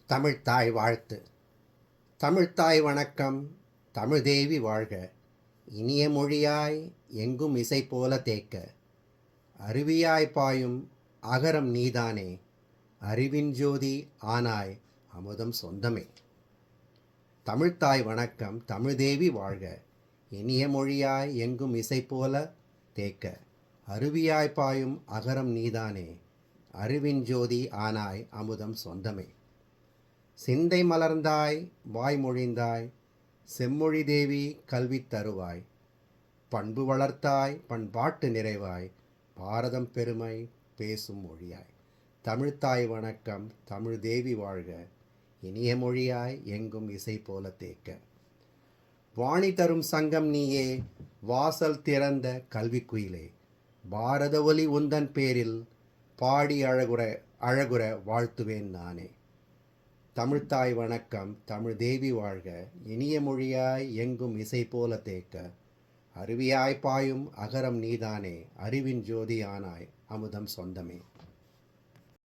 தமிழ்த்தாய் வாழ்த்து. தமிழ்த்தாய் வணக்கம். தமிழ்தேவி வாழ்க. இனிய மொழியாய் எங்கும் இசை போல தேக்க, அருவியாய் பாயும் அகரம் நீதானே, அறிவின் ஜோதி ஆனாய் அமுதம் சொந்தமே. தமிழ்த்தாய் வணக்கம். தமிழ்தேவி வாழ்க. இனிய மொழியாய் எங்கும் இசை போல தேக்க, அருவியாய் பாயும் அகரம் நீதானே, அறிவின் ஜோதி ஆனாய் அமுதம் சொந்தமே. சிந்தை மலர்ந்தாய் வாய்மொழிந்தாய், செம்மொழி தேவி கல்வி தருவாய், பண்பு வளர்த்தாய் பண்பாட்டு நிறைவாய், பாரதம் பெருமை பேசும் மொழியாய். தமிழ்த்தாய் வணக்கம். தமிழ் தேவி வாழ்க. இனிய மொழியாய் எங்கும் இசை போல தேக்க, வாணி தரும் சங்கம் நீயே, வாசல் திறந்த கல்விக்குயிலே, பாரத ஒலி உந்தன் பேரில் பாடி அழகுற வாழ்த்துவேன் நானே. தமிழ்த்தாய் வணக்கம். தமிழ் தேவி வாழ்க. இனிய மொழியாய் எங்கும் இசை போல தேக்க, அருவியாய் பாயும் அகரம் நீதானே, அறிவின் ஜோதி ஆனாய் அமுதம் சொந்தமே.